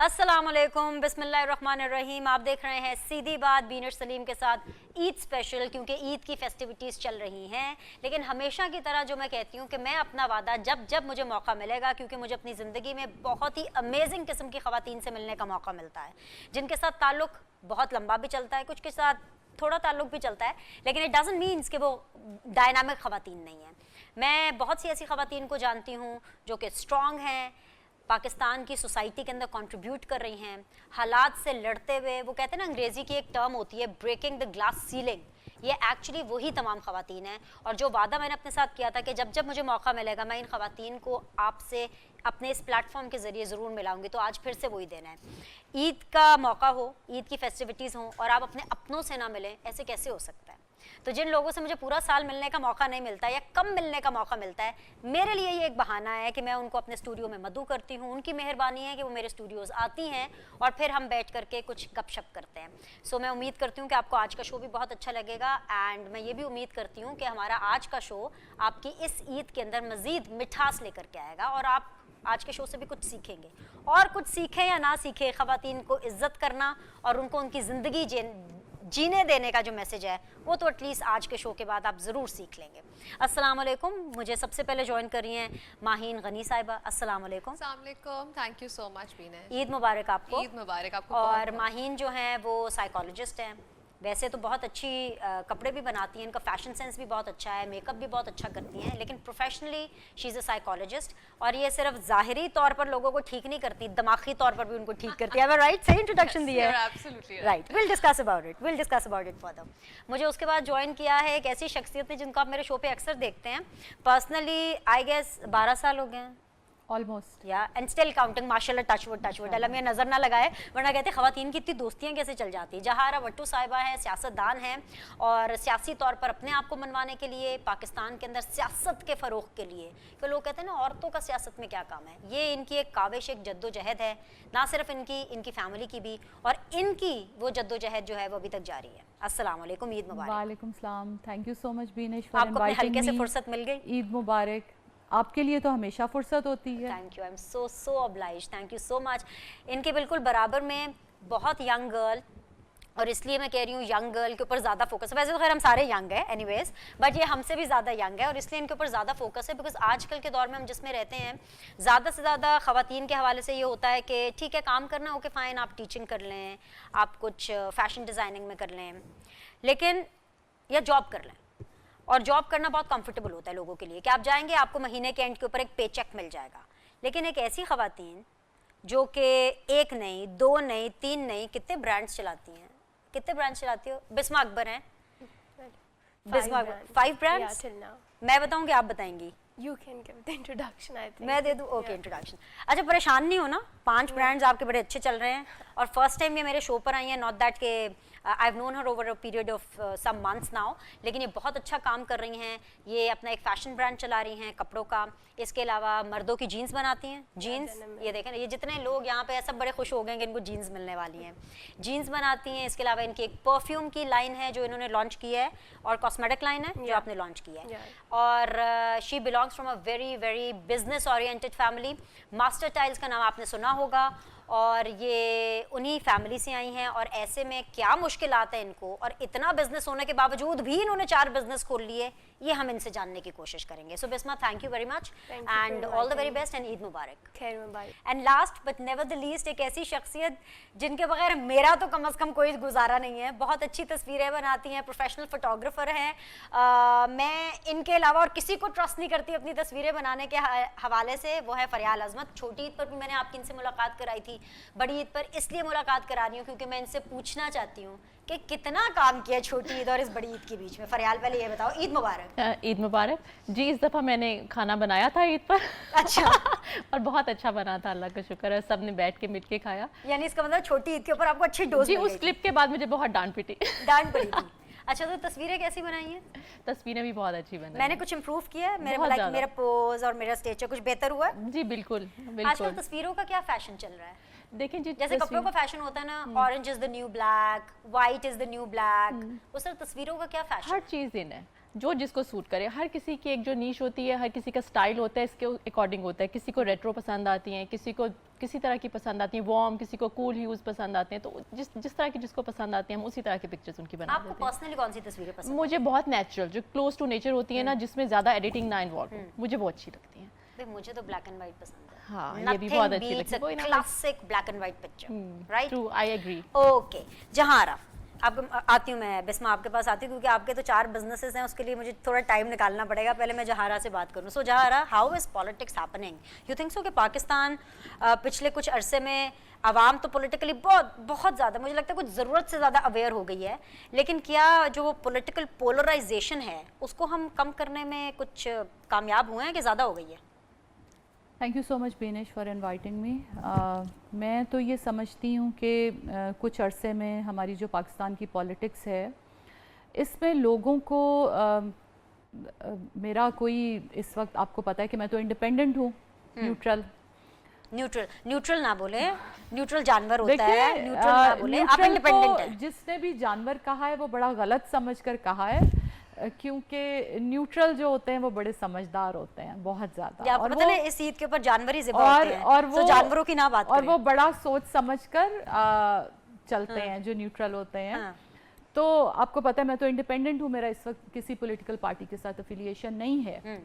अस्सलामुअलैकुम, बिस्मिल्लाहिर्रहमानिर्रहीम। आप देख रहे हैं सीधी बात बीनर सलीम के साथ ईद स्पेशल, क्योंकि ईद की फेस्टिविटीज़ चल रही हैं। लेकिन हमेशा की तरह जो मैं कहती हूँ कि मैं अपना वादा जब जब मुझे मौका मिलेगा, क्योंकि मुझे अपनी ज़िंदगी में बहुत ही अमेजिंग किस्म की ख़वातीन से मिलने का मौका मिलता है, जिनके साथ ताल्लुक़ बहुत लंबा भी चलता है, कुछ के साथ थोड़ा ताल्लुक़ भी चलता है, लेकिन इट डजंट मीन्स कि वो डायनामिक ख़वातीन नहीं है। मैं बहुत सी ऐसी ख़वातीन को जानती हूँ जो कि स्ट्रॉन्ग हैं, पाकिस्तान की सोसाइटी के अंदर कंट्रीब्यूट कर रही हैं, हालात से लड़ते हुए। वो कहते हैं ना, अंग्रेज़ी की एक टर्म होती है ब्रेकिंग द ग्लास सीलिंग, ये एक्चुअली वही तमाम ख़वातीन हैं। और जो वादा मैंने अपने साथ किया था कि जब जब मुझे मौका मिलेगा मैं इन ख़वातीन को आपसे अपने इस प्लेटफॉर्म के ज़रिए ज़रूर मिलाऊंगी, तो आज फिर से वही देना है। ईद का मौका हो, ईद की फेस्टिविटीज़ हों और आप अपने अपनों से ना मिलें, ऐसे कैसे हो सकता है? तो जिन लोगों से मुझे पूरा साल मिलने का मौका नहीं मिलता या कम मिलने का मौका मिलता है, मेरे लिए ये एक बहाना है कि मैं उनको अपने स्टूडियो में मदऊ करती हूँ। उनकी मेहरबानी है कि वो मेरे स्टूडियोज़ आती हैं और फिर हम बैठ करके कुछ गपशप करते हैं। सो मैं उम्मीद करती हूँ कि आपको आज का शो भी बहुत अच्छा लगेगा, एंड मैं ये भी उम्मीद करती हूँ कि हमारा आज का शो आपकी इस ईद के अंदर मज़ीद मिठास लेकर के आएगा और आप आज के शो से भी कुछ सीखेंगे। और कुछ सीखें या ना सीखें, ख़वातीन को इज़्ज़त करना और उनको उनकी ज़िंदगी जीने देने का जो मैसेज है वो तो एटलीस्ट आज के शो के बाद आप ज़रूर सीख लेंगे। अस्सलाम वालेकुम। मुझे सबसे पहले ज्वाइन कर रही हैं माहीन गनी साहिबा। अस्सलाम वालेकुम। अस्सलाम वालेकुम, थैंक यू सो मच बीना। ईद मुबारक आपको। ईद मुबारक आपको। और माहीन जो हैं वो साइकोलॉजिस्ट हैं, वैसे तो बहुत अच्छी कपड़े भी बनाती हैं, इनका फैशन सेंस भी बहुत अच्छा है, मेकअप भी बहुत अच्छा करती हैं, लेकिन professionally she is a psychologist. और ये सिर्फ ज़ाहिरी तौर पर लोगों को ठीक नहीं करती, दिमागी तौर पर भी उनको ठीक करती है। राइट, सही इंट्रोडक्शन दिया है। Right, will discuss about it further. मुझे उसके बाद ज्वाइन किया है एक ऐसी शख्सियत ने जिनको आप मेरे शो पे अक्सर देखते हैं। पर्सनली आई गेस 12 साल हो गए हैं ऑलमोस्ट, या एंड स्टिल काउंटिंग। माशाल्लाह, टचवुड अल्लाह में नज़र ना लगाए, वरना कहते हैं ख़वातीन की इतनी दोस्तियाँ कैसे चल जाती है। जहारा भट्टू साहिबा हैं, सियासतदान हैं और सियासी तौर पर अपने आप को मनवाने के लिए, पाकिस्तान के अंदर सियासत के फ़रोग़ के लिए, कि लोग कहते हैं ना औरतों का सियासत में क्या काम है, ये इनकी एक काविश, एक जद्दोजहद है, ना सिर्फ इनकी फैमिली की भी, और इनकी वो जद्दोजहद जो है वो अभी तक जारी है। अस्सलाम वालेकुम, ईद मुबारक। वालेकुम सलाम, thank you so much Binesh. आपको अपने हल्के से फुर्सत मिल गई, ईद मुबारक। आपके लिए तो हमेशा फुर्सत होती है। Thank you, I am so obliged, thank you so much. इनके बिल्कुल बराबर में बहुत यंग गर्ल, और इसलिए मैं कह रही हूँ यंग गर्ल के ऊपर ज़्यादा फोकस है। वैसे तो खैर हम सारे यंग हैं एनीवेज, बट ये हमसे भी ज़्यादा यंग है और इसलिए इनके ऊपर ज़्यादा फोकस है, बिकॉज आजकल के दौर में हम जिसमें रहते हैं, ज़्यादा से ज़्यादा ख़वातीन के हवाले से ये होता है कि ठीक है काम करना, ओके फ़ाइन, आप टीचिंग कर लें, आप कुछ फ़ैशन डिज़ाइनिंग में कर लें, लेकिन या जॉब कर लें। और जॉब करना बहुत कंफर्टेबल होता है लोगों के लिए कि आप जाएंगे, आपको महीने के एंड के ऊपर एक पे चेक मिल जाएगा। लेकिन एक ऐसी ख़वातीन जो कि एक नहीं, दो नहीं, तीन नहीं, कितने ब्रांड्स चलाती हैं, कितने ब्रांड्स चलाती हो? बिस्मा अकबर हैं, बिस्मा 5 ब्रांड्स। मैं बताऊंगी, आप बताएंगी? You can give the introduction, I think. मैं दे दूँ? Okay, introduction. अच्छा, परेशान नहीं हो ना? 5 ब्रांड्स आपके बड़े अच्छे चल रहे हैं और फर्स्ट टाइम ये मेरे शो पर आई हैं। नॉट दैट के I have known her over a period of some months now, लेकिन ये बहुत अच्छा काम कर रही हैं। ये अपना एक फैशन ब्रांड चला रही हैं कपड़ों का, इसके अलावा मर्दों की जीन्स बनाती हैं। जीन्स, ये देखें, ये जितने लोग यहाँ पे सब बड़े खुश हो गए कि इनको जीन्स मिलने वाली हैं। जीन्स बनाती हैं, इसके अलावा इनकी एक परफ्यूम की लाइन है जो इन्होंने लॉन्च की है, और कॉस्मेटिक लाइन है जो आपने लॉन्च की है। और she belongs from a very very business oriented family. Master tiles का नाम आपने सुना होगा, और ये उन्हीं फैमिली से आई हैं। और ऐसे में क्या मुश्किलात है इनको, और इतना बिजनेस होने के बावजूद भी इन्होंने 4 बिजनेस खोल लिए, ये हम इनसे जानने की कोशिश करेंगे। So Bisma, thank you very much and all the very best and Eid मुबारक। खैर मुबारक। And last but never the least, एक ऐसी शख्सियत जिनके बगैर मेरा तो कम अज़ कम कोई गुजारा नहीं है। बहुत अच्छी तस्वीरें बनाती हैं, प्रोफेशनल फोटोग्राफर हैं। मैं इनके अलावा और किसी को ट्रस्ट नहीं करती अपनी तस्वीरें बनाने के हवाले से, वो है फरियाल अजमत। छोटी ईद पर भी मैंने आपकी इनसे मुलाकात कराई थी, बड़ी ईद पर इसलिए मुलाकात करा रही हूँ क्योंकि मैं इनसे पूछना चाहती हूँ कि कितना काम किया छोटी ईद और इस बड़ी ईद के बीच में। फरियाल, पहले ये बताओ, ईद मुबारक। ईद मुबारक जी। इस दफ़ा मैंने खाना बनाया था ईद पर। अच्छा। और बहुत अच्छा बना था, अल्लाह का शुक्र है, सब ने बैठ के मिल के खाया। यानी इसका मतलब छोटी ईद के ऊपर आपको अच्छी डोज जी। उस क्लिप के बाद मुझे बहुत डांट पड़ी थी। अच्छा, तो तस्वीरें कैसी बनाई हैं? तस्वीरें भी बहुत अच्छी बनाई। मैंने कुछ इम्प्रूव किया है, मेरा पोज और मेरा स्टेचर कुछ बेहतर हुआ है? जी बिल्कुल। आजकल तस्वीरों का क्या फैशन चल रहा है? देखें जी, जैसे कपड़ों का फैशन होता है ना, orange is the new black, white is the new black, उस तरह तस्वीरों का क्या फैशन? हर चीज़ इन है। जो जिसको सूट करे। हर किसी की एक जो नीश होती है, हर किसी का स्टाइल होता है, इसके अकॉर्डिंग होता है। किसी को रेट्रो पसंद आती हैं, किसी को किसी तरह की पसंद आती हैं, वार्म, किसी को कूल ह्यूज पसंद आते हैं। तो जिस तरह की जिसको पसंद आती है हम उसी तरह की पिक्चर्स उनकी बना आपको देते हैं। पर्सनली कौन सी तस्वीरें पसंद मुझे बहुत नेचुरल, जो क्लोज टू नेचर होती है ना, जिसमें ज़्यादा एडिटिंग ना इन्वॉल्व हो, मुझे वो अच्छी लगती हैं। भाई मुझे तो ब्लैक एंड व्हाइट पसंद है। हाँ, ये भी बहुत अच्छी लगती है। कोई ना कोई- classic black and white picture, right? True, I agree. Okay, Zahara, अब आती हूँ मैं बिस्मा, आपके पास आती हूँ क्योंकि आपके तो 4 बिजनेसेस हैं, उसके लिए मुझे थोड़ा टाइम निकालना पड़ेगा। पहले मैं जहारा से बात करूँ। So Zahara, how is politics happening? You think so कि पाकिस्तान पिछले कुछ अरसे में आवाम तो पॉलिटिकली बहुत ज़्यादा, मुझे लगता है कुछ ज़रूरत से ज़्यादा अवेयर हो गई है, लेकिन क्या जो पॉलिटिकल पोलराइजेशन है उसको हम कम करने में कुछ कामयाब हुए हैं कि ज़्यादा हो गई है? Thank you so much Binesh for inviting me. मैं तो ये समझती हूँ कि कुछ अरसे में हमारी जो पाकिस्तान की पॉलिटिक्स है, इसमें लोगों को मेरा कोई इस वक्त, आपको पता है कि मैं तो इंडिपेंडेंट हूँ, न्यूट्रल ना बोले, न्यूट्रल जानवर होता है, न्यूट्रल ना बोले, आप न्यूट्रल इंडिपेंडेंट को हैं। जिसने भी जानवर कहा है वो बड़ा गलत समझकर कहा है, क्योंकि न्यूट्रल जो होते हैं वो बड़े समझदार होते हैं, बहुत ज़्यादा। आपको पता है इस ईद के ऊपर जानवर ही ज़िबा होते हैं, और वो तो जानवरों की ना बात और करें। वो बड़ा सोच समझकर चलते हैं जो न्यूट्रल होते हैं। हाँ। तो आपको पता है मैं तो इंडिपेंडेंट हूँ, मेरा इस वक्त किसी पॉलिटिकल पार्टी के साथ अफिलिएशन नहीं है,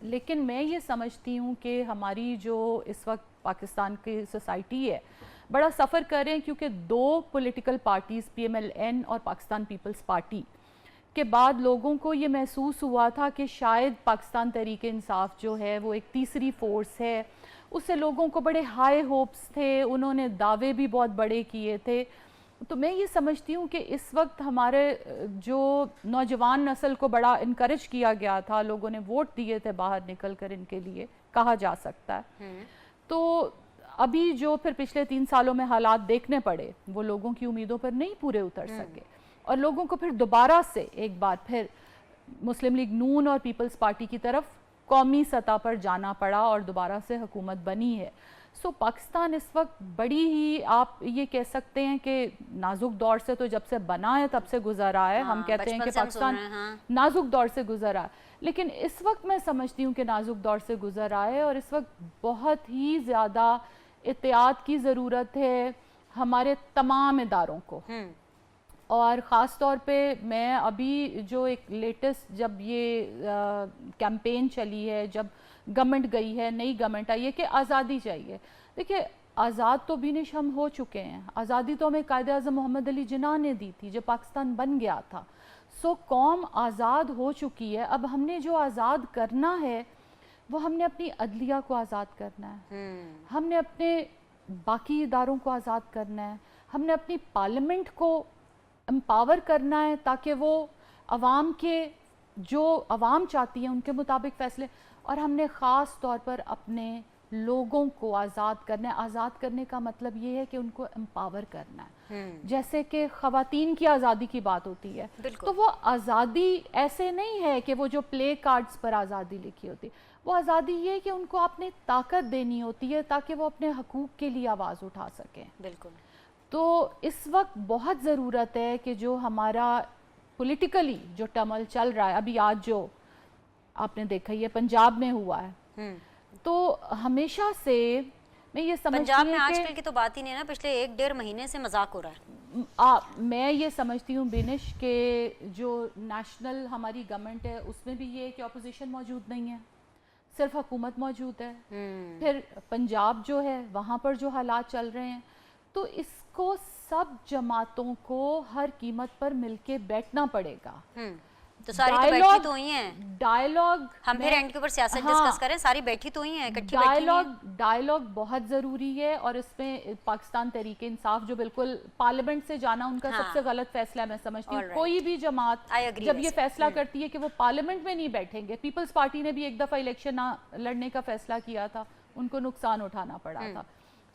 लेकिन मैं ये समझती हूँ कि हमारी जो इस वक्त पाकिस्तान की सोसाइटी है बड़ा सफ़र कर रहे हैं, क्योंकि 2 पॉलिटिकल पार्टीज़ PMLN और पाकिस्तान पीपल्स पार्टी के बाद लोगों को ये महसूस हुआ था कि शायद पाकिस्तान तहरीक इंसाफ जो है वो एक तीसरी फोर्स है। उससे लोगों को बड़े हाई होप्स थे, उन्होंने दावे भी बहुत बड़े किए थे। तो मैं ये समझती हूँ कि इस वक्त हमारे जो नौजवान नस्ल को बड़ा इनकरेज किया गया था, लोगों ने वोट दिए थे बाहर निकल कर इनके लिए, कहा जा सकता है। तो अभी जो फिर पिछले 3 सालों में हालात देखने पड़े, वो लोगों की उम्मीदों पर नहीं पूरे उतर सके, और लोगों को फिर दोबारा से एक बार फिर मुस्लिम लीग नून और पीपल्स पार्टी की तरफ कौमी सतह पर जाना पड़ा और दोबारा से हुकूमत बनी है। सो पाकिस्तान इस वक्त बड़ी ही, आप ये कह सकते हैं कि नाजुक दौर से तो जब से बना है तब से गुजर रहा है। हम कहते हैं कि पाकिस्तान नाजुक दौर से गुजर रहा है, लेकिन इस वक्त मैं समझती हूँ कि नाजुक दौर से गुजर रहा है, और इस वक्त बहुत ही ज़्यादा एहतियात की ज़रूरत है हमारे तमाम इदारों को। और ख़ास तौर पे मैं अभी जो एक लेटेस्ट, जब ये कैंपेन चली है, जब गवर्नमेंट गई है, नई गवर्नमेंट आई है कि आज़ादी चाहिए। देखिए, आज़ाद तो बीनिश हम हो चुके हैं, आज़ादी तो हमें कायदे आज़म मोहम्मद अली जिन्ना ने दी थी जब पाकिस्तान बन गया था। सो कौम आज़ाद हो चुकी है। अब हमने जो आज़ाद करना है वो हमने अपनी अदलिया को आज़ाद करना है, हमने अपने बाकी इदारों को आज़ाद करना है, हमने अपनी पार्लियामेंट को एम्पावर करना है ताकि वो अवाम के, जो अवाम चाहती है उनके मुताबिक फ़ैसले, और हमने ख़ास तौर पर अपने लोगों को आज़ाद करना है। आज़ाद करने का मतलब ये है कि उनको एम्पावर करना है। जैसे कि ख़वातीन की आज़ादी की बात होती है, तो वो आज़ादी ऐसे नहीं है कि वो जो प्ले कार्ड्स पर आज़ादी लिखी होती, वो आज़ादी ये है कि उनको आपने ताकत देनी होती है ताकि वो अपने हकूक़ के लिए आवाज़ उठा सकें। बिल्कुल। तो इस वक्त बहुत ज़रूरत है कि जो हमारा पॉलिटिकली जो टमल चल रहा है, अभी आज जो आपने देखा ये पंजाब में हुआ है, तो हमेशा से मैं ये समझती हूँ पंजाब में आजकल की तो बात ही नहीं है ना, पिछले 1-1.5 महीने से मजाक हो रहा है। मैं ये समझती हूँ बिनिश के जो नेशनल हमारी गवर्नमेंट है उसमें भी ये कि अपोजिशन मौजूद नहीं है, सिर्फ हुकूमत मौजूद है। फिर पंजाब जो है वहाँ पर जो हालात चल रहे हैं, तो इसको सब जमातों को हर कीमत पर मिलके बैठना पड़ेगा। तो सारी तो बैठी तो हुई हैं, डायलॉग, हम फिर एंड के ऊपर सियासत डिस्कस करें, सारी बैठी तो हुई हैं, इकट्ठी बैठी हैं। डायलॉग बहुत ज़रूरी है, और इसमें पाकिस्तान तहरीक इंसाफ जो बिल्कुल पार्लियामेंट से जाना उनका सबसे गलत फैसला है। मैं समझती हूँ कोई भी जमात जब ये फैसला करती है कि वो पार्लियामेंट में नहीं बैठेंगे, पीपल्स पार्टी ने भी एक दफ़ा इलेक्शन ना लड़ने का फैसला किया था, उनको नुकसान उठाना पड़ा था।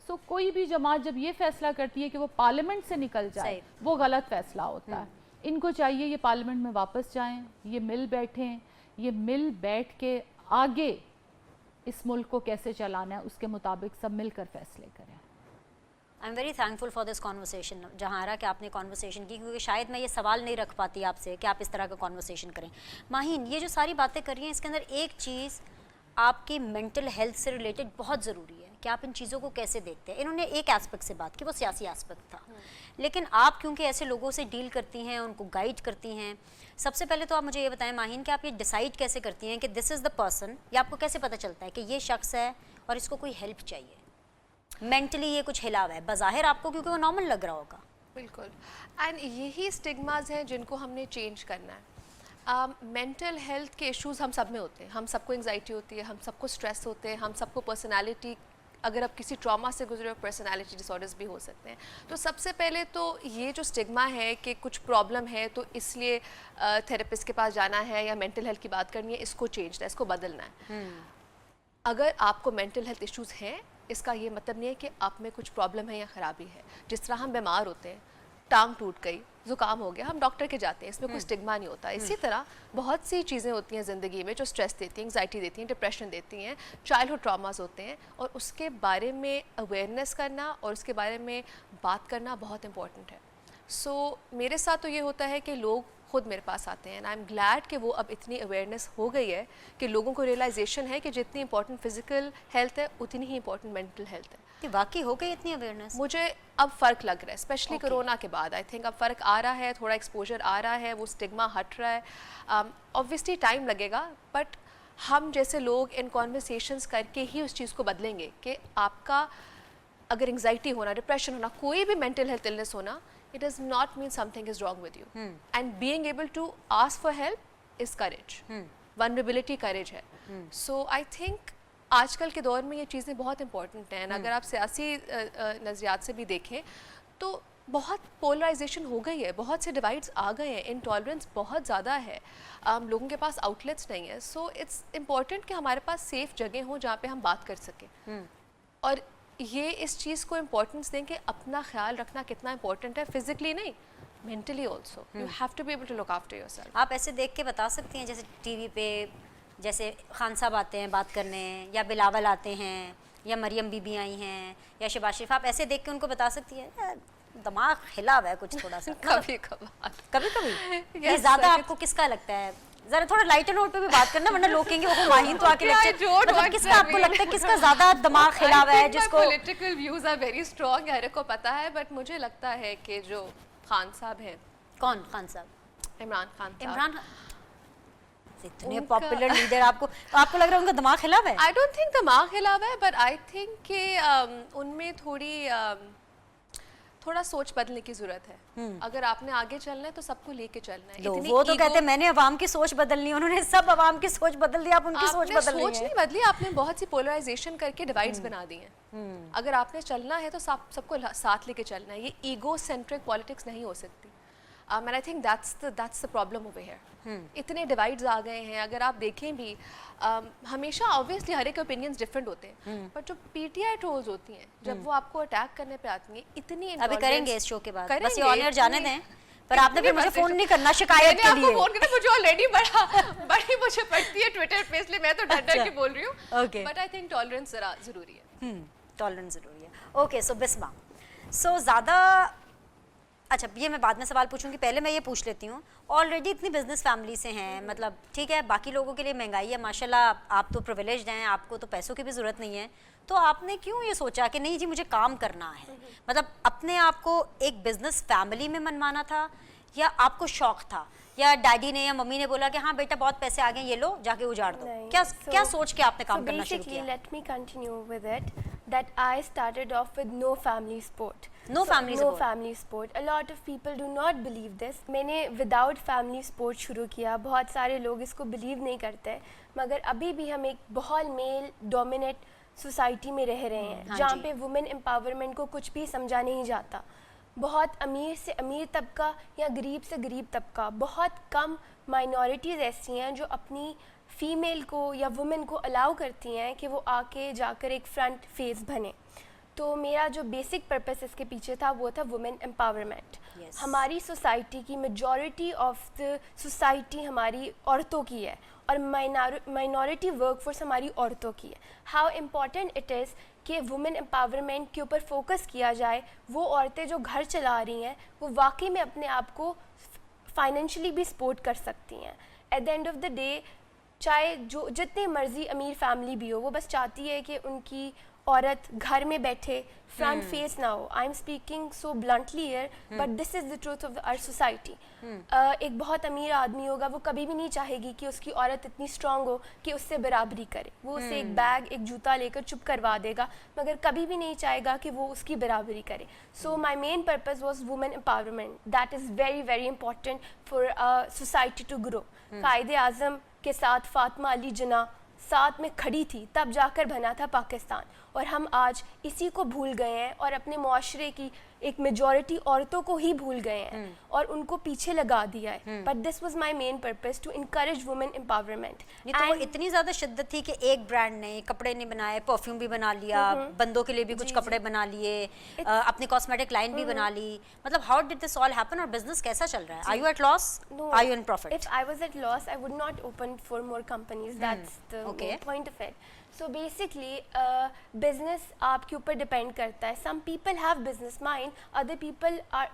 सो कोई भी जमात जब ये फैसला करती है कि वो पार्लियामेंट से निकल जाए, वो गलत फैसला होता है। इनको चाहिए ये पार्लियामेंट में वापस जाएं, ये मिल बैठें, ये मिल बैठ के आगे इस मुल्क को कैसे चलाना है उसके मुताबिक सब मिलकर फैसले करें। I am very thankful for this conversation Zahara कि आपने कॉन्वर्सेशन की, क्योंकि शायद मैं ये सवाल नहीं रख पाती आपसे कि आप इस तरह का कॉन्वर्सेशन करें। माहीन, ये जो सारी बातें कर रही हैं इसके अंदर एक चीज़ आपकी मेंटल हेल्थ से रिलेटेड बहुत ज़रूरी है कि आप इन चीज़ों को कैसे देखते हैं। इन्होंने एक एस्पेक्ट से बात की, वो सियासी एस्पेक्ट था, लेकिन आप क्योंकि ऐसे लोगों से डील करती हैं, उनको गाइड करती हैं, सबसे पहले तो आप मुझे ये बताएं माहीन कि आप ये डिसाइड कैसे करती हैं कि दिस इज़ द पर्सन, या आपको कैसे पता चलता है कि ये शख्स है और इसको कोई हेल्प चाहिए, मेंटली ये कुछ हिला हुआ है, बज़ाहिर आपको क्योंकि वो नॉर्मल लग रहा होगा। बिल्कुल, एंड यही स्टिग्मास हैं जिनको हमने चेंज करना है। मेंटल हेल्थ के इश्यूज हम सब में होते हैं, हम सबको एंजाइटी होती है, हम सबको स्ट्रेस होते हैं, हम सबको पर्सनालिटी, अगर आप किसी ट्रॉमा से गुजरे हो पर्सनालिटी डिसऑर्डर्स भी हो सकते हैं। तो सबसे पहले तो ये जो स्टिग्मा है कि कुछ प्रॉब्लम है तो इसलिए थेरेपिस्ट के पास जाना है या मेंटल हेल्थ की बात करनी है, इसको चेंज है, इसको बदलना है। अगर आपको मेंटल हेल्थ इश्यूज हैं, इसका ये मतलब नहीं है कि आप में कुछ प्रॉब्लम है या ख़राबी है। जिस तरह हम बीमार होते हैं, टांग टूट गई, ज़ुकाम हो गया, हम डॉक्टर के जाते हैं, इसमें कोई स्टिग्मा नहीं होता। इसी तरह बहुत सी चीज़ें होती हैं ज़िंदगी में जो स्ट्रेस देती हैं, एंग्जाइटी देती हैं, डिप्रेशन देती हैं, चाइल्डहुड ट्रॉमास होते हैं, और उसके बारे में अवेयरनेस करना और उसके बारे में बात करना बहुत इंपॉर्टेंट है। सो मेरे साथ तो ये होता है कि लोग खुद मेरे पास आते हैं, एंड आई एम ग्लैड कि वो अब इतनी अवेयरनेस हो गई है कि लोगों को रियलाइजेशन है कि जितनी इंपॉर्टेंट फिजिकल हेल्थ है उतनी ही इंपॉर्टेंट मेंटल हेल्थ है। कि वाकई हो गई इतनी अवेयरनेस? मुझे अब फ़र्क लग रहा है, स्पेशली कोरोना के बाद। आई थिंक अब फ़र्क आ रहा है, थोड़ा एक्सपोजर आ रहा है, वो स्टिग्मा हट रहा है। ऑब्वियसली टाइम लगेगा, बट हम जैसे लोग इन कॉन्वर्सेशंस करके ही उस चीज़ को बदलेंगे कि आपका अगर एंग्जाइटी होना, डिप्रेशन होना, कोई भी मेंटल हेल्थ इलनेस होना, it does not mean something is wrong with you. And being able to ask for help is courage. Vulnerability courage है. So I think आजकल के दौर में ये चीज़ें बहुत इंपॉर्टेंट हैं। अगर आप सियासी नज़रियात से भी देखें तो बहुत पोलराइजेशन हो गई है, बहुत से डिवाइड्स आ गए हैं, इनटॉलरेंस बहुत ज़्यादा है, लोगों के पास आउटलेट्स नहीं है। सो इट्स इम्पॉर्टेंट कि हमारे पास सेफ जगह हो जहाँ पे हम बात कर सकें। और ये इस चीज़ को इम्पोर्टेंस दें कि अपना ख्याल रखना कितना इम्पोर्टेंट है, फिजिकली नहीं, mentally also. You have to be able to look after yourself. आप ऐसे देख के बता सकती हैं, जैसे टीवी पे जैसे खान साहब आते हैं बात करने, या बिलावल आते हैं, या मरियम बीबी आई हैं, या शहबाज शरीफ, आप ऐसे देख के उनको बता सकती हैं दिमाग हिला हुआ है कुछ थोड़ा सा? कभी कभी ये ज़्यादा आपको किसका लगता है? जरा थोड़ा लाइटर नोट पे भी बात करना, वरना लोग कहेंगे वो माहीन तो आके लेक्चर, मतलब किसका आपको लगता है किसका ज्यादा दिमाग हिला हुआ है? जिसको political views are very strong, हर को पता है, बट मुझे लगता है कि जो खान साहब हैं। कौन खान साहब? इमरान खान। इमरान इतने पॉपुलर लीडर, आपको लग रहा है उनका दिमाग हिला हुआ है? आई डोंट थिंक दिमाग हिला हुआ है, बट आई थिंक कि उनमें थोड़ा सोच बदलने की जरूरत है। अगर आपने आगे चलना है तो सबको लेके चलना है। वो तो कहते हैं मैंने अवाम की सोच बदलनी है, उन्होंने सब अवाम की सोच बदल दी, आप उनकी सोच बदल रही हैं। सोच नहीं बदली, आपने बहुत सी पोलराइजेशन करके डिवाइड्स बना दी हैं। अगर आपने चलना है तो सबको साथ लेके चलना है। ये ईगो सेंट्रिक पॉलिटिक्स नहीं हो सकती। And I think that's the problem over here. इतने डिवाइड्स आ गए हैं। अगर आप देखें भी हमेशा ऑब्वियसली हर एक ओपिनियंस डिफरेंट होते हैं, बट जो पीटीआई ट्रोल्स होती हैं जब वो आपको अटैक करने पे आती हैं, इतनी अभी करेंगे इस शो के बाद, बस ये ऑनर जाने दें, पर आपने फिर मुझे फोन नहीं करना शिकायत के लिए। फोन करना मुझे ऑलरेडी बड़ी मुझे पड़ती है ट्विटर पे, इसलिए मैं तो डर के बोल रही हूँ। बट आई थिंक टॉलरेंस जरा जरूरी है। टॉलरेंस जरूरी है। ओके, सो बिस्मा, सो ज़्यादा अच्छा ये मैं बाद में सवाल पूछूंगी, पहले मैं ये पूछ लेती हूँ, ऑलरेडी इतनी बिजनेस फैमिली से हैं, मतलब ठीक है बाकी लोगों के लिए महंगाई है माशाल्लाह, आप तो प्रिविलेज्ड हैं, आपको तो पैसों की भी ज़रूरत नहीं है, तो आपने क्यों ये सोचा कि नहीं जी मुझे काम करना है? मतलब अपने आप को एक बिजनेस फैमिली में मनवाना था, या आपको शौक था, या डैडी ने या मम्मी ने बोला कि हाँ बेटा बहुत पैसे आ गए ये लो जाके उजाड़ दो? क्या सोच के आपने काम करना शुरू किया? Let me continue with it that I started off with no family support. No family support. No family support. A lot of people do not believe this. मैंने without family support शुरू किया, बहुत सारे लोग इसको believe नहीं करते, मगर अभी भी हम एक बहुत मेल डोमिनेट सोसाइटी में रह रहे हैं, जहाँ पे वुमेन एम्पावरमेंट को कुछ भी समझा नहीं जाता। बहुत अमीर से अमीर तबका या गरीब से गरीब तबका, बहुत कम माइनॉरिटीज़ ऐसी हैं जो अपनी फीमेल को या वुमेन को अलाउ करती हैं कि वो आके जाकर एक फ्रंट फेस बने। तो मेरा जो बेसिक पर्पस इसके पीछे था वो था वुमेन एम्पावरमेंट। हमारी सोसाइटी की मेजॉरिटी ऑफ द सोसाइटी हमारी औरतों की है, और माइनॉरिटी वर्कफोर्स हमारी औरतों की है। हाउ इम्पॉर्टेंट इट इज़ कि वुमेन एम्पावरमेंट के ऊपर फोकस किया जाए, वो औरतें जो घर चला रही हैं वो वाकई में अपने आप को फाइनेंशियली भी सपोर्ट कर सकती हैं। At the end of the day चाहे जो जितनी मर्जी अमीर फैमिली भी हो, वो बस चाहती है कि उनकी औरत घर में बैठे, फ्रंट फेस ना हो। I am speaking so bluntly here, but this is the truth of our society. एक बहुत अमीर आदमी होगा, वो कभी भी नहीं चाहेगी कि उसकी औरत इतनी स्ट्रांग हो कि उससे बराबरी करे। वो उसे एक बैग, एक जूता लेकर चुप करवा देगा, मगर कभी भी नहीं चाहेगा कि वो उसकी बराबरी करे। So my main purpose was women empowerment. That is very very important for society to grow. Quaid-e Azam के साथ फातिमा अली जिन्ना साथ में खड़ी थी, तब जाकर बना था पाकिस्तान। और हम आज इसी को भूल गए हैं और अपने मुआशरे की एक मेजॉरिटी औरतों को ही भूल गए हैं और उनको पीछे लगा दिया है। But this was my main purpose, to encourage women empowerment. ये तो इतनी ज्यादा शिद्दत थी कि एक ब्रांड ने कपड़े नहीं बनाए, परफ्यूम भी बना लिया, बंदों के लिए भी कुछ कपड़े बना लिए, अपनी कॉस्मेटिक लाइन भी बना ली। मतलब how did this all happen और बिजनेस कैसा चल रहा है? Are you at loss? Are you in profit? If I was at loss, I would not open for more companies. That's the main point of it. So basically, business आपके ऊपर depend करता है. Some people have business mind, other people are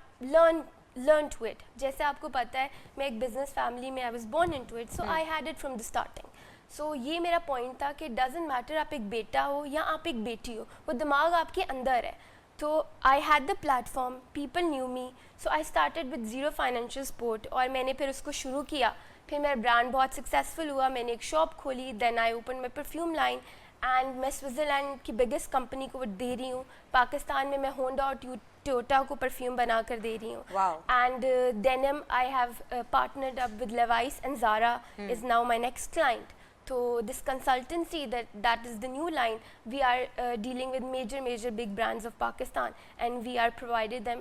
learn to it. जैसे आपको पता है, मैं एक business family में I was born into it, so I had it from the starting. So ये मेरा point था कि doesn't matter आप एक बेटा हो या आप एक बेटी हो, वो दिमाग आपके अंदर है. तो I had the platform, people knew me, so I started with zero financial support और मैंने फिर उसको शुरू किया. फिर मेरा ब्रांड बहुत सक्सेसफुल हुआ, मैंने एक शॉप खोली, then I open my perfume line and मैं स्विट्ज़रलैंड की बिगेस्ट कंपनी को दे रही हूँ. पाकिस्तान में मैं होंडा और टोयोटा को परफ्यूम बना कर दे रही हूँ. And denim I have partnered up with Levi's and Zara is now my next client. So this consultancy, that is the new line, we are dealing with major big brands of Pakistan and we are provided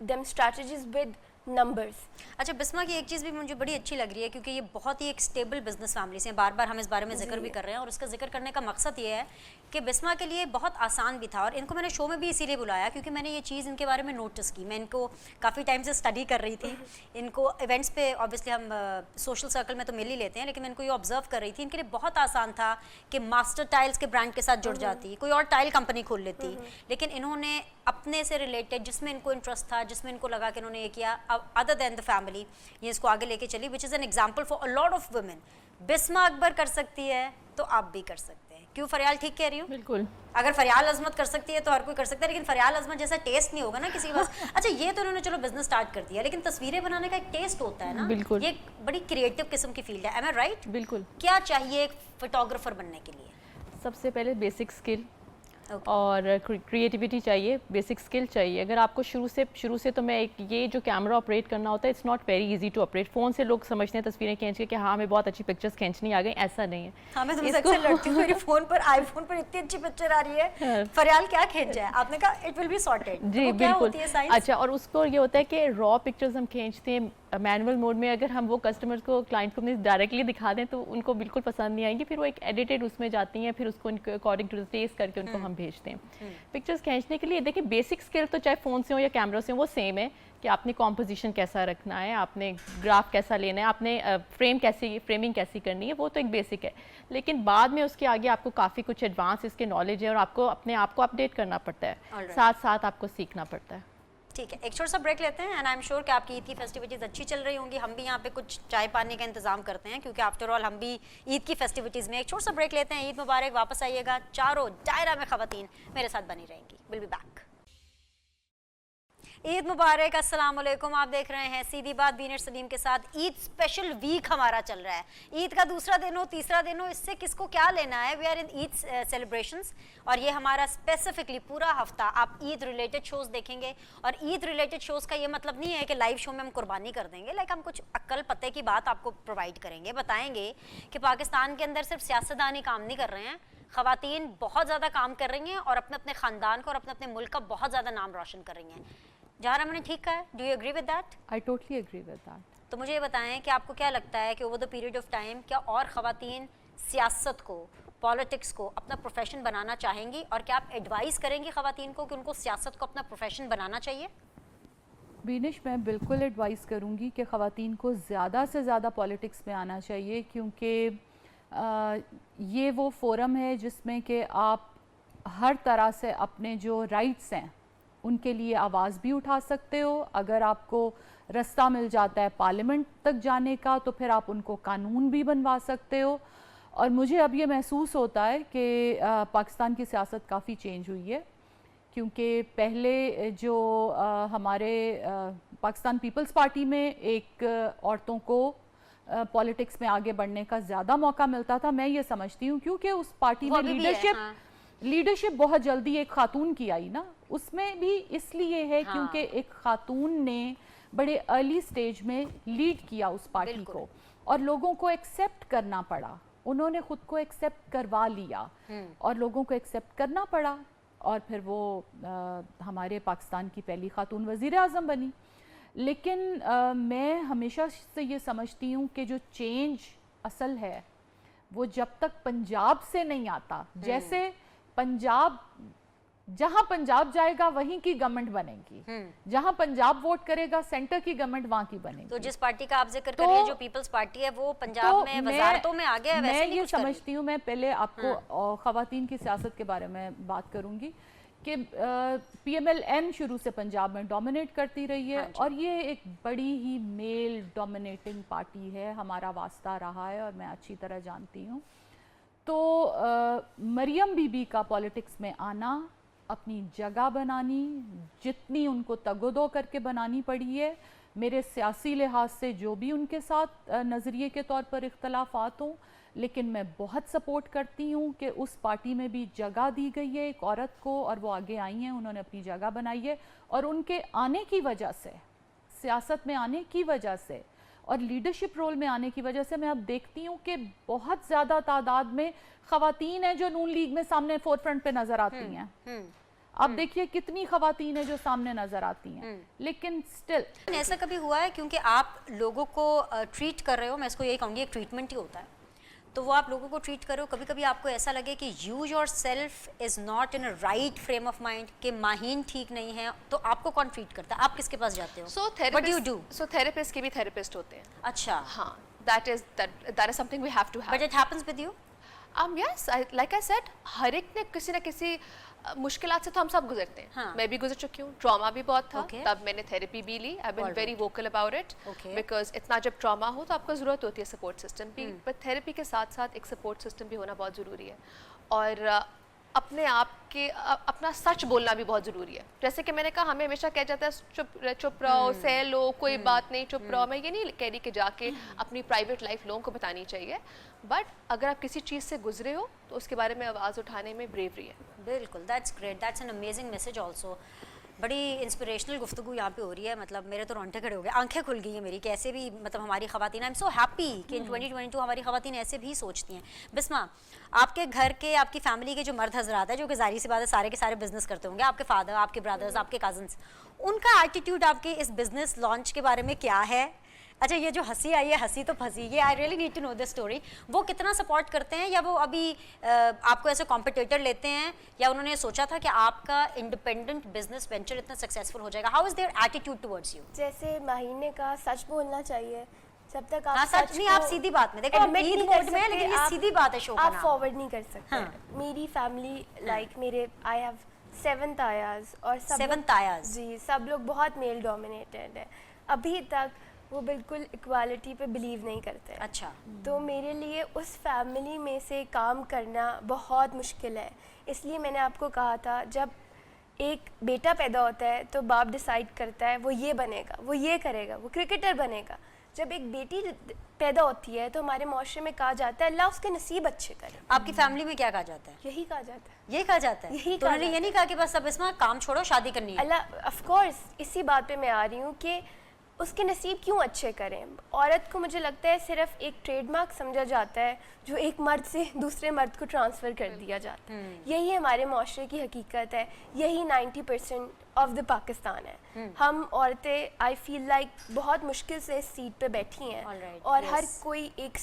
them strategies with numbers. अच्छा, बिस्मा की एक चीज़ भी मुझे बड़ी अच्छी लग रही है क्योंकि ये बहुत ही एक स्टेबल बिजनेस फैमिली से हैं. बार बार हम इस बारे में जिक्र भी कर रहे हैं और उसका जिक्र करने का मकसद ये है कि बिस्मा के लिए बहुत आसान भी था और इनको मैंने शो में भी इसीलिए बुलाया क्योंकि मैंने ये चीज़ इनके बारे में नोटिस की. मैं इनको काफ़ी टाइम से स्टडी कर रही थी. इनको इवेंट्स पे ऑब्वियसली हम सोशल सर्कल में तो मिल ही लेते हैं, लेकिन मैं इनको ये ऑब्जर्व कर रही थी. इनके लिए बहुत आसान था कि मास्टर टाइल्स के ब्रांड के साथ जुड़ जाती, कोई और टाइल कंपनी खोल लेती, लेकिन इन्होंने अपने से रिलेटेड जिसमें इनको इंटरेस्ट था, जिसमें इनको लगा कि इन्होंने ये किया, अदर देन द फैमिली, ये इसको आगे लेके चली, which is an example for a lot of women. Bisma Akbar कर सकती है तो आप भी कर सकते हैं. क्यों फरियाल, ठीक कह रही हूँ? बिल्कुल. अगर फरियाल अजमत कर सकती है तो हर कोई कर सकता है, लेकिन फरियाल अजमत जैसा टेस्ट नहीं होगा ना किसी के पास. अच्छा, ये तो उन्होंने चलो बिजनेस स्टार्ट कर दिया, लेकिन तस्वीरें बनाने का एक टेस्ट होता है ना. बिल्कुल. ये बड़ी क्रिएटिव किस्म की फील्ड है. एम आई राइट? बिल्कुल. क्या चाहिए एक फोटोग्राफर बनने के लिए? सबसे पहले बेसिक स्किल और क्रिएटिविटी चाहिए, बेसिक स्किल चाहिए. अगर आपको शुरू से तो मैं ये जो कैमरा ऑपरेट करना होता है, it's not very easy to operate. Phone से लोग समझते हैं तस्वीरें खींच के कि हाँ हमें बहुत अच्छी पिक्चर्स खींचनी आ गई, ऐसा नहीं है. हाँ, मैं तुमसे अक्सर लड़ती हूँ, मेरे फ़ोन पर आईफोन पर इतनी अच्छी पिक्चर आ रही है, फरियाल क्या खींच जाए. आपने कहा इट विल बी सॉर्टेड. जी बिल्कुल. अच्छा, और उसको ये होता है कि रॉ पिक्चर्स हम खींचते हैं मैनुअल मोड में, अगर हम वो कस्टमर्स को, क्लाइंट को डायरेक्टली दिखा दें तो उनको बिल्कुल पसंद नहीं आएंगी. फिर वो एक एडिटेड उसमें जाती हैं, फिर उसको उनको अकॉर्डिंग टू द टेस्ट करके उनको हम भेजते हैं. पिक्चर्स खींचने के लिए देखिए बेसिक स्किल तो चाहे फ़ोन से हो या कैमरा से हो वो सेम है कि आपने कॉम्पोजिशन कैसा रखना है, आपने ग्राफ कैसा लेना है, आपने फ्रेमिंग कैसी करनी है, वो तो एक बेसिक है. लेकिन बाद में उसके आगे आपको काफ़ी कुछ एडवांस इसके नॉलेज है और आपको अपने आप को अपडेट करना पड़ता है, साथ साथ आपको सीखना पड़ता है. ठीक है, एक छोटा सा ब्रेक लेते हैं एंड आई एम श्योर कि आपकी ईद की फेस्टिविटीज़ अच्छी चल रही होंगी. हम भी यहाँ पे कुछ चाय पानी का इंतजाम करते हैं क्योंकि आफ्टर ऑल हम भी ईद की फेस्टिविटीज़ में. एक छोटा सा ब्रेक लेते हैं. ईद मुबारक. वापस आइएगा. चारों दायरा में ख़वातीन मेरे साथ बनी रहेंगी. Will be back. ईद मुबारक, अस्सलाम वालेकुम. आप देख रहे हैं सीधी बात बीनर सलीम के साथ. ईद स्पेशल वीक हमारा चल रहा है. ईद का दूसरा दिन हो, तीसरा दिन हो, इससे किसको क्या लेना है. We are in Eid celebrations और ये हमारा स्पेसिफिकली पूरा हफ्ता आप ईद रिलेटेड शोज देखेंगे. और ईद रिलेटेड शोज का ये मतलब नहीं है कि लाइव शो में हम कुर्बानी कर देंगे. लाइक हम कुछ अक्ल पते की बात आपको प्रोवाइड करेंगे, बताएंगे कि पाकिस्तान के अंदर सिर्फ सियासतदान ही काम नहीं कर रहे हैं, ख़वातीन बहुत ज़्यादा काम कर रही हैं और अपने अपने ख़ानदान का और अपने अपने मुल्क का बहुत ज़्यादा नाम रोशन कर रही हैं. जहाँ मैंने ठीक कहा है? Do you agree with that? I totally agree with that. तो मुझे ये बताएं कि आपको क्या लगता है कि over the period of time क्या और ख़वातीन सियासत को, पॉलिटिक्स को अपना प्रोफेशन बनाना चाहेंगी और क्या आप एडवाइस करेंगी ख़वातीन को कि उनको सियासत को अपना प्रोफेशन बनाना चाहिए? बीनिश, मैं बिल्कुल एडवाइस करूँगी कि ख़वातीन को ज़्यादा से ज़्यादा पॉलिटिक्स में आना चाहिए क्योंकि ये वो फोरम है जिसमें कि आप हर तरह से अपने जो राइट्स हैं उनके लिए आवाज़ भी उठा सकते हो। अगर आपको रास्ता मिल जाता है पार्लियामेंट तक जाने का तो फिर आप उनको कानून भी बनवा सकते हो। और मुझे अब ये महसूस होता है कि पाकिस्तान की सियासत काफ़ी चेंज हुई है, क्योंकि पहले जो हमारे पाकिस्तान पीपल्स पार्टी में एक औरतों को पॉलिटिक्स में आगे बढ़ने का ज़्यादा मौका मिलता था। मैं ये समझती हूँ क्योंकि उस पार्टी में लीडरशिप बहुत जल्दी एक खातून की आई ना, उसमें भी इसलिए है क्योंकि एक खातून ने बड़े अर्ली स्टेज में लीड किया उस पार्टी को और लोगों को एक्सेप्ट करना पड़ा। उन्होंने खुद को एक्सेप्ट करवा लिया और लोगों को एक्सेप्ट करना पड़ा और फिर वो हमारे पाकिस्तान की पहली खातून वज़ीर आज़म बनी। लेकिन मैं हमेशा से ये समझती हूँ कि जो चेंज असल है वो जब तक पंजाब से नहीं आता, जैसे पंजाब जहां पंजाब जाएगा वहीं की गवर्नमेंट बनेगी, जहां पंजाब वोट करेगा सेंटर की गवर्नमेंट वहां की बनेगी। तो जिस पार्टी का आप जिक्र कर रही हैं जो पीपल्स पार्टी है वो पंजाब में वजारतों में आगे है, वैसे मैं ये समझती हूँ। मैं पहले आपको खवातीन की सियासत के बारे में बात करूंगी कि PMLN शुरू से पंजाब में डोमिनेट करती रही है और ये एक बड़ी ही मेल डोमिनेटिंग पार्टी है, हमारा वास्ता रहा है और मैं अच्छी तरह जानती हूँ। तो मरियम बीबी का पॉलिटिक्स में आना, अपनी जगह बनानी, जितनी उनको तगोदो करके बनानी पड़ी है, मेरे सियासी लिहाज से जो भी उनके साथ नज़रिए के तौर पर इख्तलाफात हों, लेकिन मैं बहुत सपोर्ट करती हूँ कि उस पार्टी में भी जगह दी गई है एक औरत को और वो आगे आई हैं, उन्होंने अपनी जगह बनाई है। और उनके आने की वजह से, सियासत में आने की वजह से और लीडरशिप रोल में आने की वजह से मैं अब देखती हूँ कि बहुत ज़्यादा तादाद में ख़वातीन हैं जो नून लीग में सामने फोरफ्रंट पे नज़र आती हैं। आप देखिए कितनी ख़वातीन है जो सामने नज़र आती हैं, लेकिन स्टिल ऐसा कभी हुआ है क्योंकि आप लोगों को ट्रीट कर रहे हो, मैं इसको यही कहूँगी एक ट्रीटमेंट ही होता है, तो वो आप लोगों को ट्रीट करो, कभी कभी आपको ऐसा लगे कि you your self is not in a right frame of mind, कि माहीन ठीक नहीं है, तो आपको कौन ट्रीट करता है? आप किसके पास जाते हो? What do you do? So therapist के भी थेरेपिस्ट होते हैं। अच्छा, हाँ, that is something we have to have. But it happens with you? Yes, like I said, हर एक ने किसी ना किसी मुश्किलात से तो हम सब गुजरते हैं। मैं भी गुजर चुकी हूँ, ट्रॉमा भी बहुत था, तब मैंने थेरेपी भी ली। I been very vocal about it because इतना जब ट्रॉमा हो तो आपको ज़रूरत होती है सपोर्ट सिस्टम की, पर थेरेपी के साथ साथ एक सपोर्ट सिस्टम भी होना बहुत ज़रूरी है। और अपने आप के अपना सच बोलना भी बहुत ज़रूरी है। जैसे कि मैंने कहा, हमें हमेशा कहा जाता है चुप रहो, सह लो, कोई बात नहीं, चुप रहो। मैं ये नहीं कह रही कि जाके अपनी प्राइवेट लाइफ लोगों को बतानी चाहिए, बट अगर आप किसी चीज़ से गुजरे हो तो उसके बारे में आवाज़ उठाने में ब्रेवरी है। बिल्कुल, that's great, that's an amazing message also. बड़ी इंस्पिरेशनल गुफ्तगू यहाँ पे हो रही है, मतलब मेरे तो रोंगटे खड़े हो गए, आंखें खुल गई हैं मेरी, कैसे भी मतलब हमारी ख़वातीन, आई एम सो हैप्पी कि इन 2022 हमारी ख़वातीन ऐसे भी सोचती हैं। बिस्मा, आपके घर के, आपकी फैमिली के जो मर्द हजरात हैं, जो कि ज़ाहिर सी बात है सारे के सारे बिजनेस करते होंगे, आपके फादर, आपके ब्रदर्स, आपके कजन्स, उनका एटीट्यूड आपके इस बिजनेस लॉन्च के बारे में क्या है? अच्छा, ये जो हंसी आई है, हंसी तो फंसी, ये I really need to know this story. वो कितना सपोर्ट करते हैं, या वो अभी आपको ऐसे कॉम्पिटिटर लेते हैं, या उन्होंने सोचा था कि आपका इंडिपेंडेंट बिजनेस वेंचर इतना सक्सेसफुल हो जाएगा? How is their attitude towards you? जैसे माहीन ने कहा, सच बोलना चाहिए। जब तक आप सच नहीं, आप सीधी बात में देखो, हम ईद मोड में हैं, लेकिन ये सीधी बात है शो का आप नाम। फॉरवर्ड नहीं कर सकते। मेरी फैमिली लाइक मेरे आई हैव 7 तायाज और सब 7 तायाज जी, सब लोग बहुत मेल डोमिनेटेड है। अभी तक वो बिल्कुल इक्वालिटी पे बिलीव नहीं करते। अच्छा, तो मेरे लिए उस फैमिली में से काम करना बहुत मुश्किल है। इसलिए मैंने आपको कहा था, जब एक बेटा पैदा होता है तो बाप डिसाइड करता है वो ये बनेगा, वो ये करेगा, वो क्रिकेटर बनेगा। जब एक बेटी पैदा होती है तो हमारे माशरे में कहा जाता है अल्लाह उसके नसीब अच्छे करे। आपकी फैमिली में क्या कहा जाता है? यही कहा जाता है। यही कहा जाता है? यही तो कहा उन्होंने ये नहीं कहा कि बस अब इसमें काम छोड़ो, शादी करनी है? अल्लाह, ऑफ कोर्स इसी बात पे मैं आ रही हूँ कि उसके नसीब क्यों अच्छे करें। औरत को मुझे लगता है सिर्फ एक ट्रेडमार्क समझा जाता है जो एक मर्द से दूसरे मर्द को ट्रांसफ़र कर दिया जाता है। यही हमारे माशरे की हकीकत है, यही 90% ऑफ द पाकिस्तान है। हम औरतें आई फील लाइक बहुत मुश्किल से इस सीट पे बैठी हैं और हर कोई एक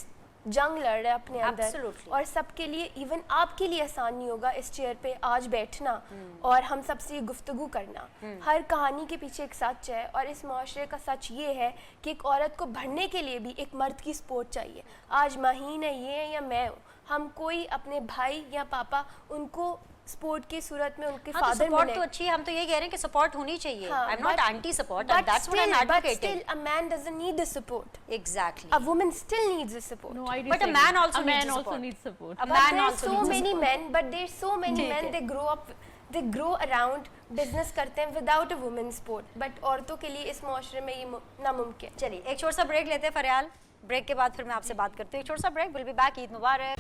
जंग लड़ रहा है अपने अंदर, और सबके लिए, इवन आपके लिए आसान नहीं होगा इस चेयर पे आज बैठना और हम सबसे ये गुफ्तगू करना। हर कहानी के पीछे एक सच है, और इस माशरे का सच ये है कि एक औरत को बढ़ने के लिए भी एक मर्द की सपोर्ट चाहिए। आज माहीन है, ये है या मैं हूँ, हम कोई अपने भाई या पापा उनको स्पोर्ट की सूरत में उनके हाँ, तो फादर सपोर्ट मिले। तो अच्छी है, हम तो ये कह रहे हैं कि सपोर्ट होनी चाहिए। हाँ, आई am not but- anti support, but that's what I am but advocating. still, a man doesn't need the support. Exactly, A woman still needs the support. No, I but a disagree. man also A needs man the also support. needs support. A But man there's also so needs many support. men, but there's so many ठीक men, है। they grow around business करते हैं without a woman's support. But औरतों के लिए इस माशरे में ये नामुमकिन। चलिए एक छोटा सा ब्रेक लेते हैं फरियाल, ब्रेक के बाद फिर मैं आपसे बात करती हूँ। एक छोटा सा break, will be back. Eid मुबारक।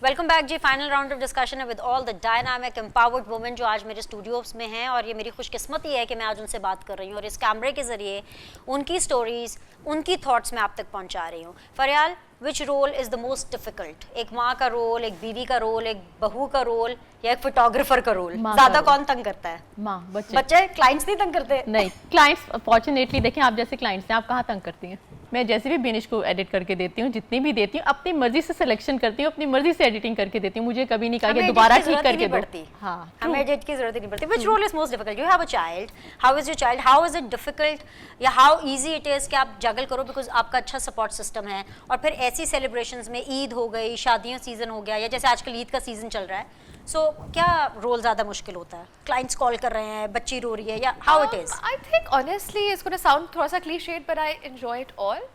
वेलकम बैक जी। फाइनल राउंड ऑफ डिस्कशन है with all the dynamic empowered women जो आज मेरे स्टूडियोज में हैं, और ये मेरी खुशकिस्मती है कि मैं आज उनसे बात कर रही हूँ और इस कैमरे के ज़रिए उनकी स्टोरीज़, उनकी थॉट्स मैं आप तक पहुँचा रही हूँ। Faryal, which role is the most difficult? एक माँ का रोल, एक बीवी का रोल, एक बहू का रोल, या एक फोटोग्राफर का रोल? माँ का ज़्यादा रोल। कौन तंग करता है? माँ, बच्चे। बच्चे? क्लाइंट्स नहीं तंग करते? नहीं, क्लाइंट्स फॉर्चुनेटली देखें, आप जैसे क्लाइंट्स हैं, आप कहाँ तंग करती हैं? मैं जैसे भी बिनिश को एडिट करके देती हूँ, जितनी भी देती हूँ, अपनी मर्जी से सिलेक्शन करती हूँ, अपनी मर्जी से एडिटिंग करके देती हूँ। मुझे कभी नहीं कहा कि हमें दोबारा edit की ठीक ज़रूरत ही करके नहीं दो। पड़ती। हाँ, हमें एडिट की जरूरत ही नहीं पड़ती। Which role is most difficult? You have a child, how is your child, how is it difficult, या हाउ इजी इट इज कि आप जगल करो बिकॉज आपका अच्छा सपोर्ट सिस्टम है, और फिर ऐसी सेलिब्रेशंस में ईद हो गई, शादियों सीजन हो गया, या जैसे आजकल ईद का सीजन चल रहा है, सो क्या रोल ज़्यादा मुश्किल होता है? क्लाइंट्स कॉल कर रहे हैं, बच्ची रो रही है, या how it is? I think honestly it's going to sound थोड़ा सा cliched but I enjoy it all.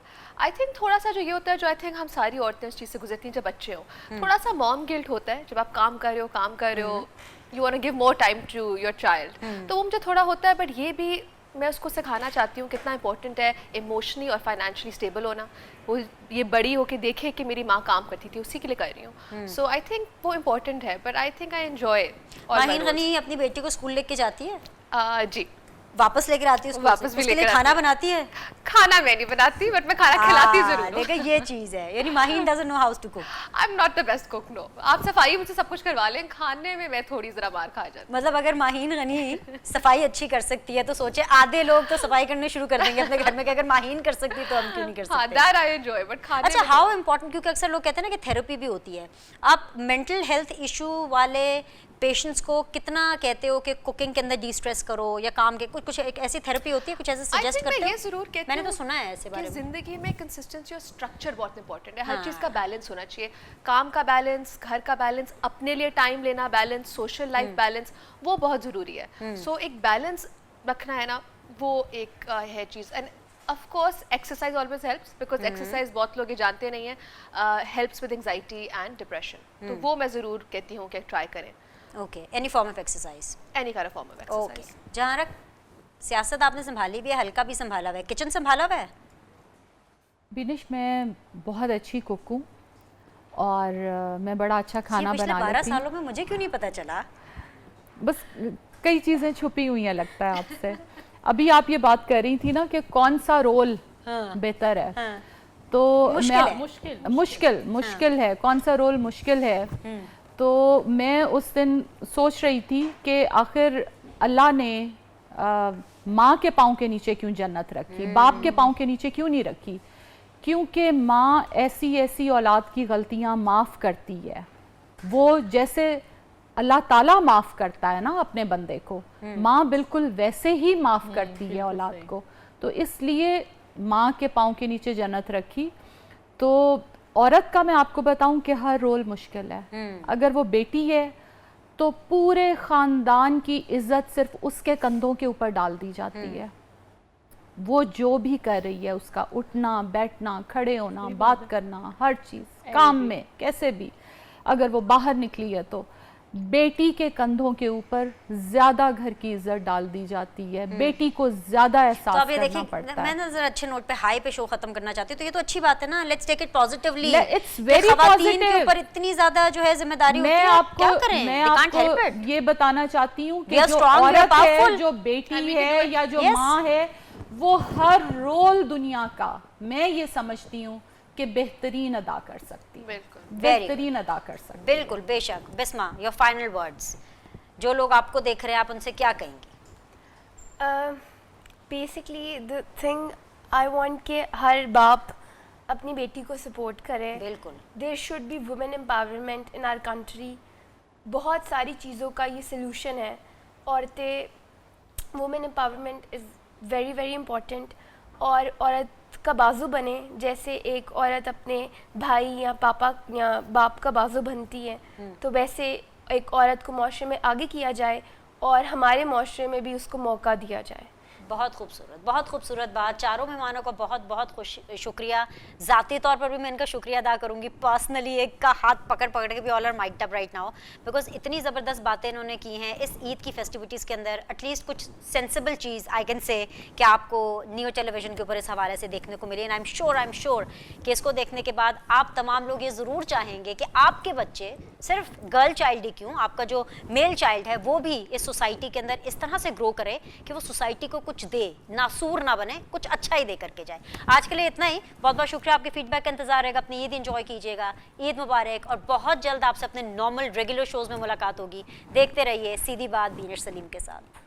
I think थोड़ा सा जो ये होता है, जो I think हम सारी औरतें इस चीज़ से गुजरती हैं जब बच्चे हो, थोड़ा सा मॉम गिल्ट होता है जब आप काम कर रहे हो, you want to give more time to your child. तो वो मुझे थोड़ा होता है, बट ये भी मैं उसको सिखाना चाहती हूँ कितना इंपॉर्टेंट है इमोशनली और फाइनेंशियली स्टेबल होना। वो ये बड़ी होके देखे कि मेरी माँ काम करती थी, उसी के लिए कर रही हूँ। सो आई थिंक वो इम्पोर्टेंट है, but I think I enjoy. Maheen Ghani अपनी बेटी को स्कूल लेके जाती है? जी, वापस लेकर आती है? वापस भी उसके लिए लेकर खाना आती है। बनाती है? खाना मैं नहीं बनाती, बट मैं खाना खिलाती जरूर हूँ। देखो ये चीज है, यानी Maheen doesn't know how to cook. I am not the best cook, no. आप सफाई मुझसे सब कुछ करवा लें, खाने में मैं थोड़ी जरा मार खा जाती। मतलब अगर माहीन गनी सफाई अच्छी कर सकती है तो सोचे आधे लोग तो सफाई करने शुरू कर देंगे अपने घर में कि अगर माहीन कर सकती तो हम क्यों नहीं कर हाँ, सकते। दैट आई एंजॉय, बट खाने अच्छा, में हाउ इम्पोर्टेंट, क्योंकि अक्सर लोग कहते हैं ना कि थेरेपी भी होती है, आप मेंटल हेल्थ इशू वाले पेशेंट्स को कितना कहते हो कि कुकिंग के अंदर डी स्ट्रेस करो, या काम के कुछ एक ऐसी थेरेपी होती है, कुछ ऐसे I सजेस्ट think करते मैं हो? ये जरूर कहती मैंने तो हूँ सुना है ऐसे कि बारे में। जिंदगी में कंसिस्टेंसी और स्ट्रक्चर बहुत इंपॉर्टेंट है। हर हाँ। चीज़ का बैलेंस होना चाहिए, काम का बैलेंस, घर का बैलेंस, अपने लिए टाइम लेना बैलेंस, सोशल लाइफ बैलेंस, वो बहुत ज़रूरी है। सो एक बैलेंस रखना है ना, वो एक है चीज़। And of course exercise always helps, because exercise बहुत लोग ये जानते नहीं हैं, helps with anxiety and depression. तो वो मैं ज़रूर कहती हूँ कि ट्राई करें, okay, any form of exercise. Any kind of form of okay, exercise. जहाँ रख सियासत आपने संभाली भी है, हल्का भी संभाला हुआ है, किचन संभाला हुआ है? बिनिश, मैं बहुत अच्छी कुक हूँ और मैं बड़ा अच्छा खाना पिछले बना 12 लेती हूँ। सालों में मुझे क्यों नहीं पता चला? बस कई चीज़ें छुपी हुई हैं लगता है आपसे। अभी आप ये बात कर रही थी ना कि कौन सा रोल बेहतर है, हाँ। तो मुश्किल मैं है। मुश्किल है, कौन सा रोल मुश्किल है। तो मैं उस दिन सोच रही थी कि आखिर अल्लाह ने माँ के पाँव के नीचे क्यों जन्नत रखी, बाप के पाँव के नीचे क्यों नहीं रखी? क्योंकि माँ ऐसी औलाद की गलतियाँ माफ़ करती है। वो जैसे अल्लाह ताला माफ़ करता है ना अपने बंदे को, माँ बिल्कुल वैसे ही माफ़ करती है औलाद को। तो इसलिए माँ के पाँव के नीचे जन्नत रखी। तो औरत का मैं आपको बताऊं कि हर रोल मुश्किल है। अगर वो बेटी है तो पूरे ख़ानदान की इज्जत सिर्फ उसके कंधों के ऊपर डाल दी जाती है। वो जो भी कर रही है, उसका उठना बैठना, खड़े होना, बात करना, हर चीज़, काम में कैसे भी, अगर वो बाहर निकली है तो बेटी के कंधों के ऊपर ज़्यादा घर की इज्जत डाल दी जाती है। बेटी को ज़्यादा तो एहसास अब ये करना देखिए, पड़ता है। मैं ना जरा अच्छे नोट पे हाई पे शो खत्म करना चाहती हूँ, तो ये तो अच्छी बात है ना, let's take it positively. It's very खवातीन के positive. ऊपर इतनी ज्यादा जो है जिम्मेदारी होती मैं है, आपको क्या करें? मैं They can't help आपको it. ये बताना चाहती हूँ कि We are जो strong, we are औरत है, powerful. जो बेटी And we can है do it. या जो Yes. माँ है, वो हर रोल दुनिया का मैं ये समझती हूँ कि बेहतरीन अदा कर सकती है, बिल्कुल। बेहतरीन अदा कर सकती है। बिल्कुल, बेशक। बिस्मा, योर फाइनल वर्ड्स, जो लोग आपको देख रहे हैं आप उनसे क्या कहेंगी? Basically the thing I want कि हर बाप अपनी बेटी को सपोर्ट करे। बिल्कुल। There should be women empowerment in our country. बहुत सारी चीज़ों का ये सलूशन है। औरतें, women empowerment is very very important. और औरत का बाजू बने, जैसे एक औरत अपने भाई या पापा या बाप का बाजू बनती है, तो वैसे एक औरत को माशरे में आगे किया जाए और हमारे माशरे में भी उसको मौका दिया जाए। बहुत खूबसूरत बात। चारों मेहमानों का बहुत बहुत शुक्रिया। ज़ाती तौर पर भी मैं इनका शुक्रिया अदा करूंगी, पर्सनली एक का हाथ पकड़ पकड़ के भी all are miked up right now, because इतनी ज़बरदस्त बातें इन्होंने की हैं इस ईद की फेस्टिविटीज़ के अंदर। एटलीस्ट कुछ sensible cheese I can say कि आपको न्यू टेलीविज़न के ऊपर इस हवाले से देखने को मिली। एंड आई एम श्योर कि इसको देखने के बाद आप तमाम लोग ये ज़रूर चाहेंगे कि आपके बच्चे, सिर्फ गर्ल चाइल्ड ही क्यों, आपका जो मेल चाइल्ड है वो भी इस सोसाइटी के अंदर इस तरह से ग्रो करे कि वो सोसाइटी को कुछ दे, नासूर ना बने, कुछ अच्छा ही दे करके जाए। आज के लिए इतना ही। बहुत बहुत शुक्रिया, आपके फीडबैक का इंतजार रहेगा। अपनी ईद एंजॉय कीजिएगा, ईद मुबारक, और बहुत जल्द आपसे अपने नॉर्मल रेगुलर शोज में मुलाकात होगी। देखते रहिए सीधी बात बीनर सलीम के साथ।